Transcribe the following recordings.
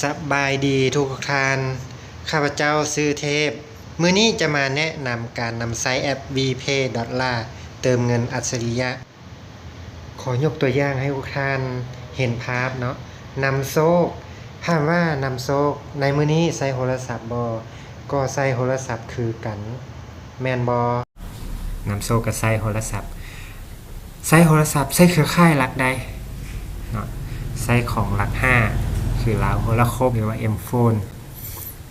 สบายดีทุกท่านข้าพเจ้าซื้อเทพมื้อนี้จะมาแนะนำการนำไซต์แอป VPay เติมเงินอัจฉริยะขอยกตัวอย่างให้ทุกท่านเห็นภาพเนาะนำโชคถามว่านำโชคในมื้อนี้ใช้โทรศัพท์บ่ก็ใช้โทรศัพท์คือกันแม่นบ่นำโชคก็ใช้โทรศัพท์ใช้โทรศัพท์ใช้เครือข่ายหลักใดเนาะใช้ของหลัก5คือลาวโฮลาคมหรือว่า M-Phone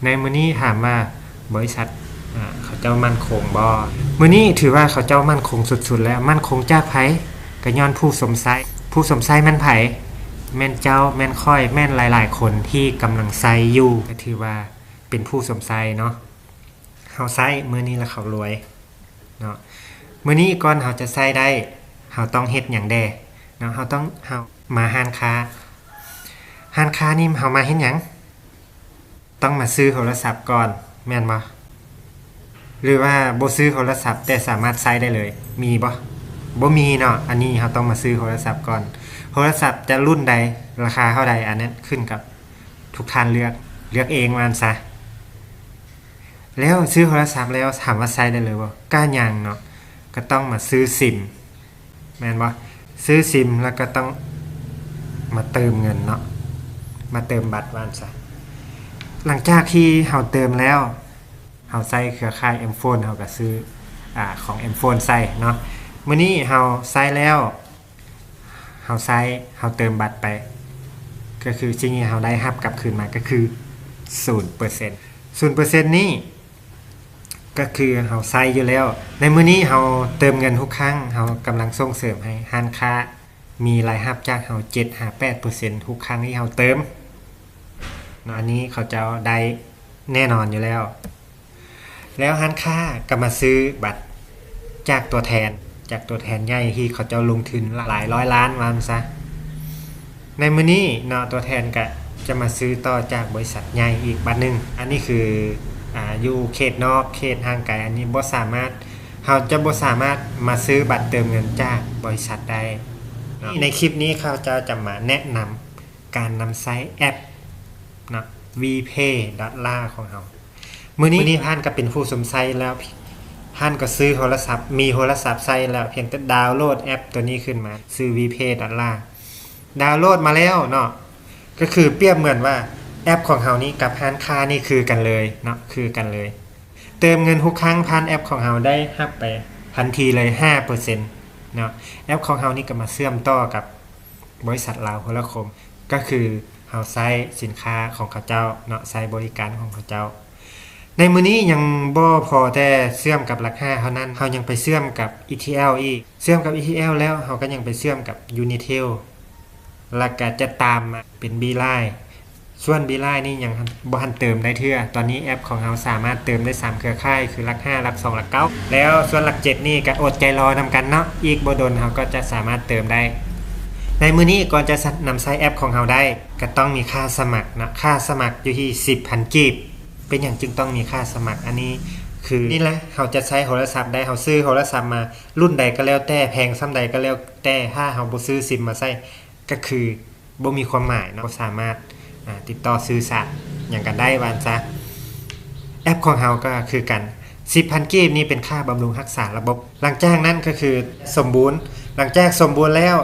ในมื้อนี้ถามว่าบริษัทเขาเจ้ามั่นคงบ่มื้อนี้ถือว่าเขาเจ้ามั่นคงสุดๆแล้วมั่นคงจากไผก็ย้อนผู้สมไสแม่นไผแม่นเจ้าแม่นค่อยแม่นหลายๆคนที่กำลังใช้อยู่ก็ถือว่าเป็นผู้สมไสเนาะเฮาใช้มื้อนี้แล้วเขารวยเนาะมื้อนี้ก่อนเฮาจะใช้ได้เฮาต้องเฮ็ดหยังแด่เนาะเฮามาร้านค้านี่เฮามาเฮ็ดหยังต้องมาซื้อโทรศัพท์ก่อนแม่นบ่หรือว่าบ่ซื้อโทรศัพท์แต่สามารถใช้ได้เลยมีบ่มีเนาะอันนี้เฮาต้องมาซื้อโทรศัพท์ก่อนโทรศัพท์จะรุ่นใดราคาเท่าใดอันนั้นขึ้นกับทุกท่านเลือกเองว่าซะแล้วซื้อโทรศัพท์แล้วถามว่าใช้ได้เลยบ่ก็ยังเนาะก็ต้องมาซื้อซิมแม่นบ่ซื้อซิมแล้วก็ต้องมาเติมเงินเนาะมาเติมบัตรว่าซะหลังจากที่เฮาเติมแล้วเฮาใช้เครือข่าย M-Phone เฮาก็ซื้อของ M-Phone ใช้เนาะมื้อนี้เฮาใช้แล้วเฮาเติมบัตรไปก็คือสิ่งที่เฮาได้รับกลับคืนมาก็คือ 0% 0% นี้ก็คือเฮาใช้อยู่แล้วในมื้อนี้เฮาเติมเงินทุกครั้งเฮากำลังส่งเสริมให้ร้านค้ามีรายรับจากเฮา 7-8% ทุกครั้งที่เฮาเติมอันนี้เขาจะได้แน่นอนอยู่แล้วร้านค้าก็มาซื้อบัตรจากตัวแทนใหญ่ที่เขาจะลงทุนหลายร้อยล้านว่าซะในมื้อนี้เนาะตัวแทนก็จะมาซื้อต่อจากบริษัทใหญ่อีกบัตรนึงอันนี้คืออยู่เขตนอกเขตห่างไกลอันนี้บ่สามารถมาซื้อบัตรเติมเงินจากบริษัทได้ในคลิปนี้เขาจะมาแนะนำการนำไซต์แอปนะ VPay ของเรามื้อนี้ท่านก็เป็นผู้สมไซแล้วท่านก็ซื้อโทรศัพท์มีโทรศัพท์ใช้แล้วเพียงแต่ดาวน์โหลดแอปตัวนี้ขึ้นมาซื้อ VPay ดาวน์โหลดมาแล้วเนาะก็คือเปรียบเหมือนว่าแอปของเฮานี้กับร้านค้านี่คือกันเลยเนาะคือกันเลยเติมเงินทุกครั้งผ่านแอปของเฮาได้รับไปทันทีเลย 5% เนาะแอปของเฮานี่ก็มาเชื่อมต่อกับบริษัทลาวโฮลาคมก็คือเฮาใช้สินค้าของเขาเจ้าเนาะใช้บริการของเขาเจ้าในมื้อนี้ยังบ่พอแต่เชื่อมกับหลัก5เท่านั้นเฮายังไปเชื่อมกับ ETL อีกเชื่อมกับ ETL แล้วเฮาก็ยังไปเชื่อมกับ Unitel แล้วก็จะตามมาเป็น Beeline ส่วน Beeline นี่ยังบ่ทันเติมได้เทื่อตอนนี้แอปของเฮาสามารถเติมได้3เครือข่ายคือหลัก5หลัก2หลัก9แล้วส่วนหลัก7นี่ก็อดใจรอนำกันเนาะอีกบ่ดนเฮาก็จะสามารถเติมได้ในมื้อนี้ก่อนจะนำใช้แอปของเฮาได้ก็ต้องมีค่าสมัครนะค่าสมัครอยู่ที่ 10,000 กีบเป็นอย่างจึงต้องมีค่าสมัครอันนี้คือนี่แหละเฮาจะใช้โทรศัพท์ได้เฮาซื้อโทรศัพท์มารุ่นใดก็แล้วแต่แพงส่ำใดก็แล้วแต่ถ้าเฮาบ่ซื้อซิมมาใช้ก็คือบ่มีความหมายเนาะบ่สามารถติดต่อสื่อสารหยังกันได้ว่าซะแอปของเฮาก็คือกัน 10,000 กีบนี่เป็นค่าบำรุงรักษาระบบหลังจากนั้นก็คือสมบูรณ์หลังจากสมบูรณ์แล้ว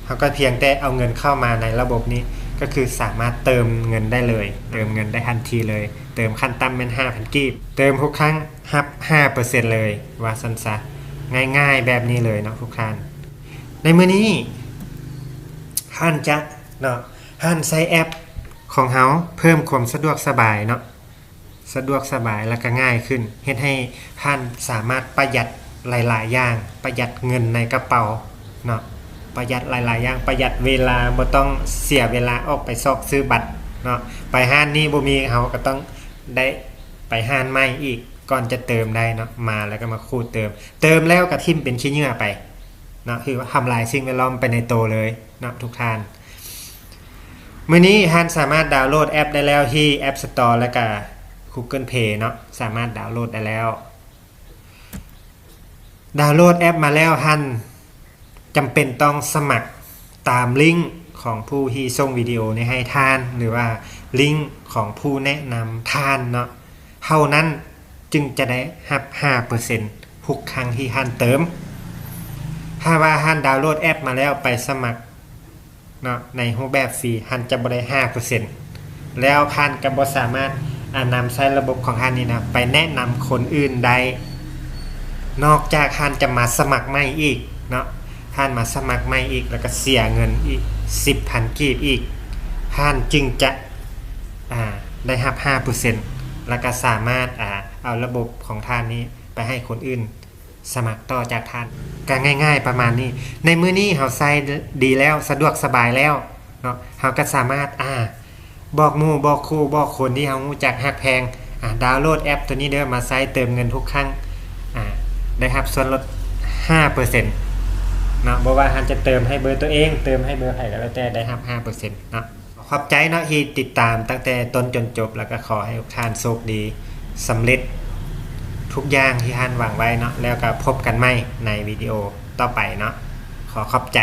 เฮาก็เพียงแต่เอาเงินเข้ามาในระบบนี้ก็คือสามารถเติมเงินได้เลยเติมเงินได้ทันทีเลยเติมขั้นต่ำเป็น 5,000 กีบเติมทุกครั้งรับ 5% เลยว่าซั่นซะง่ายๆแบบนี้เลยเนาะทุกท่านในมื้อนี้ท่านจะเนาะท่านใช้แอปของเฮาเพิ่มความสะดวกสบายเนาะสะดวกสบายและก็ง่ายขึ้นเฮ็ดให้ท่านสามารถประหยัดหลายๆอย่างประหยัดเงินในกระเป๋าเนาะประหยัดหลายๆอย่างประหยัดเวลาบ่ต้องเสียเวลาออกไปซอกซื้อบัตรเนาะไปห้างนี้บ่มีเฮาก็ต้องได้ไปห้างใหม่อีกก่อนจะเติมได้เนาะมาแล้วก็มาคูดเติมแล้วก็ทิ่มเป็นขี้เหงื่อไปเนาะคือว่าทำลายสิ่งแวดล้อมไปในโตเลยเนาะทุกท่านมื้อนี้ท่านสามารถดาวน์โหลดแอปได้แล้วที่ App Store และก็ Google Play เนาะสามารถดาวน์โหลดได้แล้วดาวน์โหลดแอปมาแล้วท่านจำเป็นต้องสมัครตามลิงก์ข ของผู้ที่ส่งวิดีโอนี้ให้ท่านหรือว่าลิงก์ของผู้แนะนำท่านเนาะเท่านั้นจึงจะได้รับ 5% ทุกครั้งที่ท่านเติมถ้าว่าท่านดาวน์โหลดแอปมาแล้วไปสมัครเนาะในรูปแบบฟรีท่านจะบ่ได้ 5% แล้วท่านก็บ่สามารถนำใช้ระบบของท่านนี่นะไปแนะนำคนอื่นได้นอกจากท่านจะมาสมัครใหม่อีกเนาะท่านมาสมัครใหม่อีกแล้วก็เสียเงินอีก 10,000 กีบอีกท่านจึงจะได้รับ 5% แล้วก็สามารถเอาระบบของท่านนี้ไปให้คนอื่นสมัครต่อจากท่านก็ง่ายๆประมาณนี้ในมื้อนี้เฮาใช้ดีแล้วสะดวกสบายแล้วเนาะเฮาก็สามารถบอกหมู่บอกครูบอกคนที่เฮารู้จักฮักแพงดาวน์โหลดแอปตัวนี้เด้อมาใช้เติมเงินทุกครั้งได้รับส่วนลด 5% เนาะบ่ว่าท่านจะเติมให้เบอร์ตัวเองเติมให้เบอร์ไผก็แล้วแต่ได้รับ 5% เนาะขอบใจเนาะที่ติดตามตั้งแต่ต้นจนจบแล้วก็ขอให้ทุกท่านโชคดีสำเร็จทุกอย่างที่ท่านหวังไว้เนาะแล้วก็พบกันใหม่ในวิดีโอต่อไปเนาะขอขอบใจ